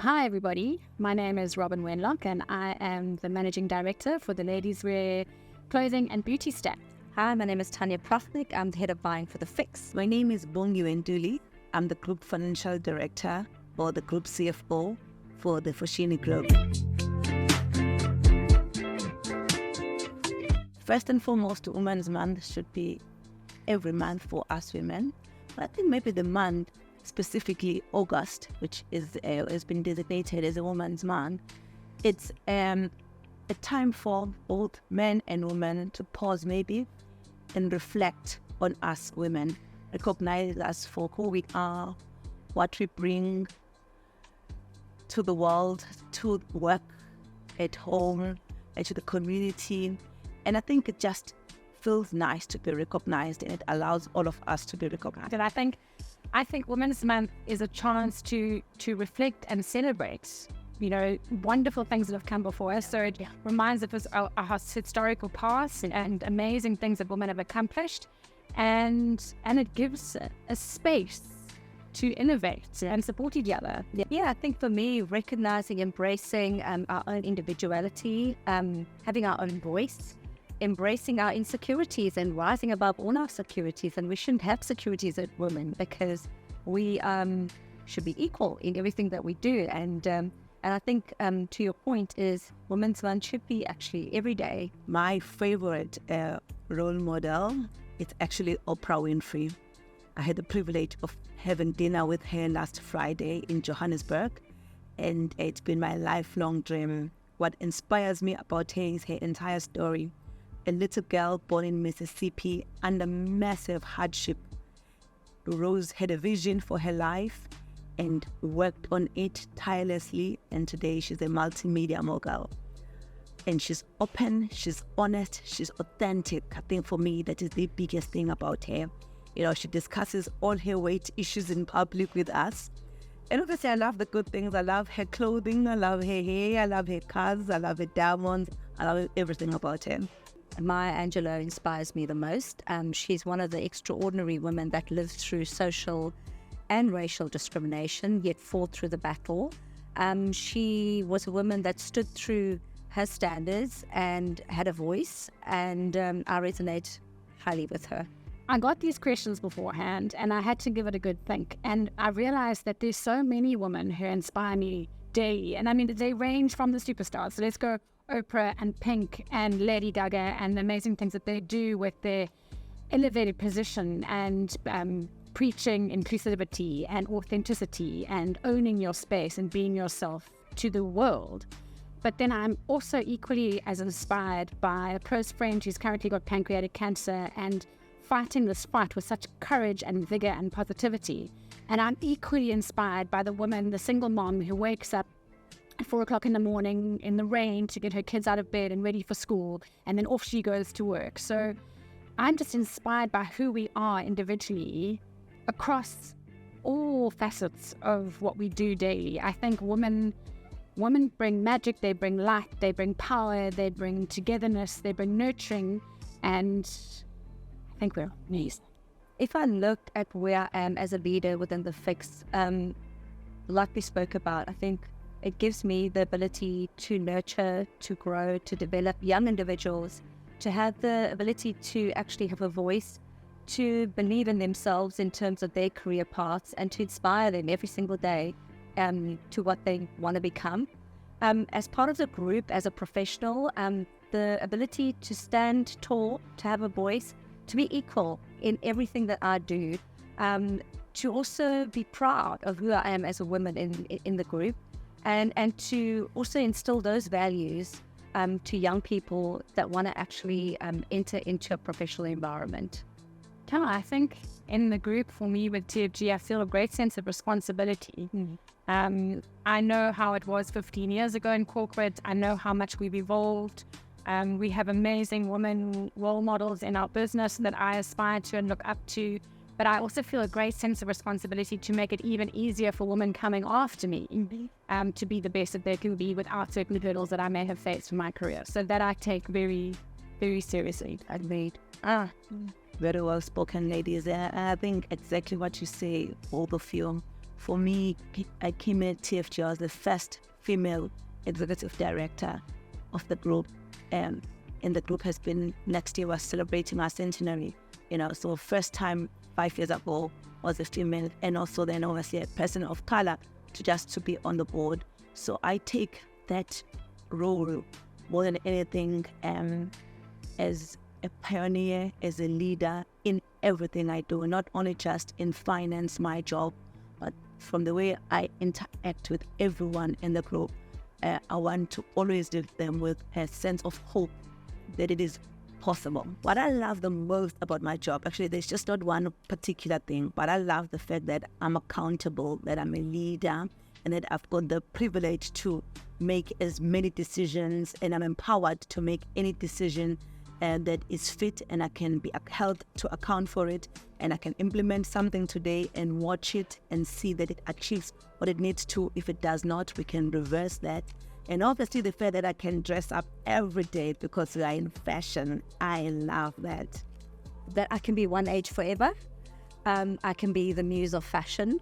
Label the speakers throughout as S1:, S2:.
S1: Hi, everybody. My name is Robin Wenlock, and I am the Managing Director for the Ladies Wear Clothing and Beauty Staff.
S2: Hi, my name is Tanya Prachnik. I'm the Head of Buying for The FIX.
S3: My name is Bongi Wenduli. I'm the Group Financial Director or the Group CFO for the Foschini Group. First and foremost, Women's Month should be every month for us women. But I think maybe the month, specifically August, which has been designated as a Women's Month, it's a time for both men and women to pause maybe and reflect on us women, recognize us for who we are, what we bring to the world, to work, at home, and to the community. And I think it just feels nice to be recognized, and it allows all of us to be recognized.
S1: And I think Women's Month is a chance to reflect and celebrate, wonderful things that have come before us. So it reminds us of our historical past and amazing things that women have accomplished. And it gives a space to innovate and support each other.
S2: Yeah, I think for me, recognizing, embracing our own individuality, having our own voice, embracing our insecurities and rising above all our securities. And we shouldn't have securities as women because we should be equal in everything that we do. And I think to your point is Women's Month should be actually every day.
S3: My favorite role model is actually Oprah Winfrey. I had the privilege of having dinner with her last Friday in Johannesburg, and it's been my lifelong dream. What inspires me about her is her entire story. A little girl born in Mississippi under massive hardship. Rose had a vision for her life and worked on it tirelessly, and today she's a multimedia mogul. And she's open, she's honest, she's authentic. I think for me, that is the biggest thing about her. She discusses all her weight issues in public with us. And obviously, I love the good things. I love her clothing, I love her hair, I love her cars, I love her diamonds, I love everything about her.
S2: Maya Angelou inspires me the most. She's one of the extraordinary women that lived through social and racial discrimination, yet fought through the battle. She was a woman that stood through her standards and had a voice, and I resonate highly with her.
S1: I got these questions beforehand and I had to give it a good think. And I realized that there's so many women who inspire me daily. And I mean, they range from the superstars. So let's go Oprah and Pink and Lady Gaga and the amazing things that they do with their elevated position and preaching inclusivity and authenticity and owning your space and being yourself to the world. But then I'm also equally as inspired by a close friend who's currently got pancreatic cancer and fighting this fight with such courage and vigor and positivity. And I'm equally inspired by the woman, the single mom who wakes up at 4 o'clock in the morning in the rain to get her kids out of bed and ready for school, and then off she goes to work. So I'm just inspired by who we are individually across all facets of what we do daily. I think women bring magic, they bring light, they bring power, they bring togetherness, they bring nurturing, and I think we're amazing.
S2: If I looked at where I am as a leader within the FIX, like we spoke about, I think it gives me the ability to nurture, to grow, to develop young individuals, to have the ability to actually have a voice, to believe in themselves in terms of their career paths, and to inspire them every single day to what they want to become. As part of the group, as a professional, the ability to stand tall, to have a voice, to be equal in everything that I do, to also be proud of who I am as a woman in the group, and to also instill those values to young people that want to actually enter into a professional environment.
S1: I think in the group, for me with TFG, I feel a great sense of responsibility. I know how it was 15 years ago in corporate. I know how much we've evolved. We have amazing women role models in our business that I aspire to and look up to. But I also feel a great sense of responsibility to make it even easier for women coming after me to be the best that they can be without certain hurdles that I may have faced in my career. So that I take very, very seriously.
S2: Agreed.
S3: Very well spoken, ladies. I think exactly what you say, both of you. For me, I came at TFG. I was the first female executive director of the group. And the group has been, next year we're celebrating our centenary. So first time 5 years ago was a female, and also then obviously a person of color to be on the board. So I take that role more than anything as a pioneer, as a leader in everything I do, not only just in finance, my job, but from the way I interact with everyone in the group. I want to always give them with a sense of hope that it is possible. What I love the most about my job, actually, there's just not one particular thing, but I love the fact that I'm accountable, that I'm a leader, and that I've got the privilege to make as many decisions, and I'm empowered to make any decision that is fit, and I can be held to account for it, and I can implement something today and watch it and see that it achieves what it needs to. If it does not, we can reverse that. And obviously the fact that I can dress up every day because we are in fashion, I love that.
S2: That I can be one age forever. I can be the muse of fashion.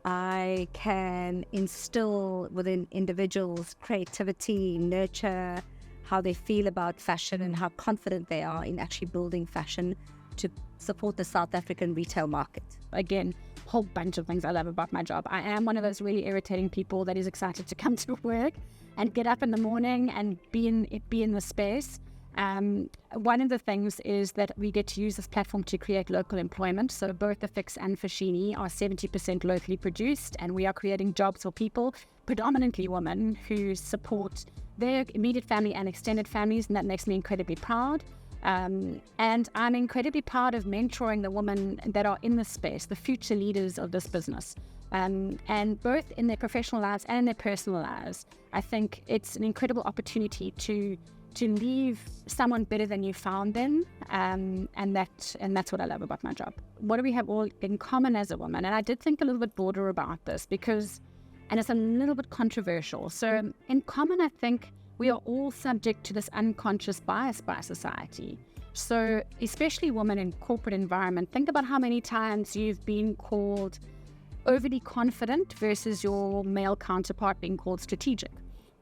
S2: I can instill within individuals creativity, nurture how they feel about fashion and how confident they are in actually building fashion to support the South African retail market.
S1: Again, a whole bunch of things I love about my job. I am one of those really irritating people that is excited to come to work and get up in the morning and be in the space. One of the things is that we get to use this platform to create local employment. So both the FIX and Fashini are 70% locally produced, and we are creating jobs for people, predominantly women, who support their immediate family and extended families, and that makes me incredibly proud. And I'm incredibly proud of mentoring the women that are in this space, the future leaders of this business. And both in their professional lives and in their personal lives, I think it's an incredible opportunity to leave someone better than you found them, and that's what I love about my job. What do we have all in common as a woman? And I did think a little bit broader about this and it's a little bit controversial. So in common, I think we are all subject to this unconscious bias by society. So especially women in corporate environment, think about how many times you've been called overly confident versus your male counterpart being called strategic.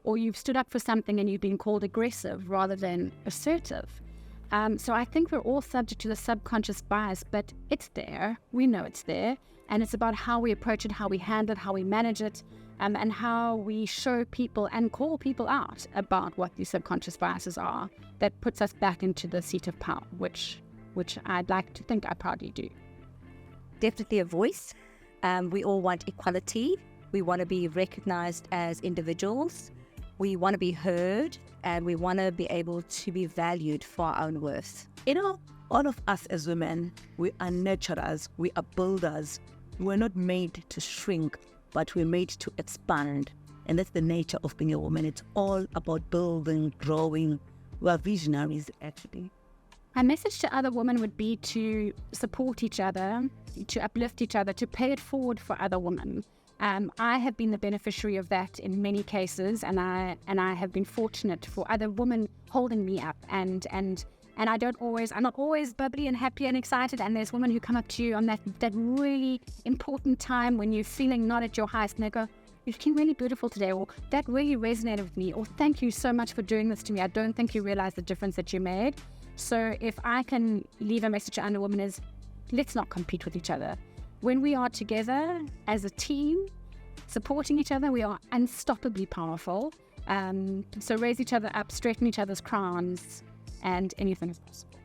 S1: Or you've stood up for something and you've been called aggressive rather than assertive. So I think we're all subject to the subconscious bias, but it's there. We know it's there. And it's about how we approach it, how we handle it, how we manage it, and how we show people and call people out about what these subconscious biases are that puts us back into the seat of power, which I'd like to think I proudly do.
S2: Definitely a voice. We all want equality. We want to be recognized as individuals. We want to be heard, and we want to be able to be valued for our own worth.
S3: All of us as women, we are nurturers, we are builders. We're not made to shrink, but we're made to expand. And that's the nature of being a woman. It's all about building, growing. We are visionaries, actually.
S1: My message to other women would be to support each other, to uplift each other, to pay it forward for other women. I have been the beneficiary of that in many cases, and I have been fortunate for other women holding me up, and I'm not always bubbly and happy and excited, and there's women who come up to you on that really important time when you're feeling not at your highest, and they go, "You're looking really beautiful today," or "That really resonated with me," or "Thank you so much for doing this to me. I don't think you realize the difference that you made." So if I can leave a message to other women is, let's not compete with each other. When we are together as a team, supporting each other, we are unstoppably powerful. So raise each other up, straighten each other's crowns, and anything is possible.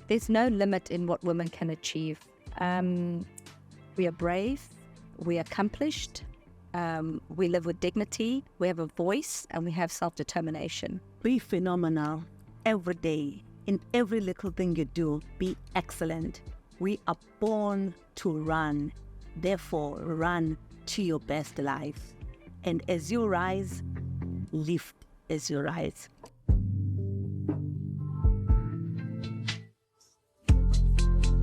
S2: There's no limit in what women can achieve. We are brave, we are accomplished, we live with dignity, we have a voice, and we have self-determination.
S3: Be phenomenal every day. In every little thing you do, be excellent. We are born to run. Therefore, run to your best life. And as you rise, lift as you rise.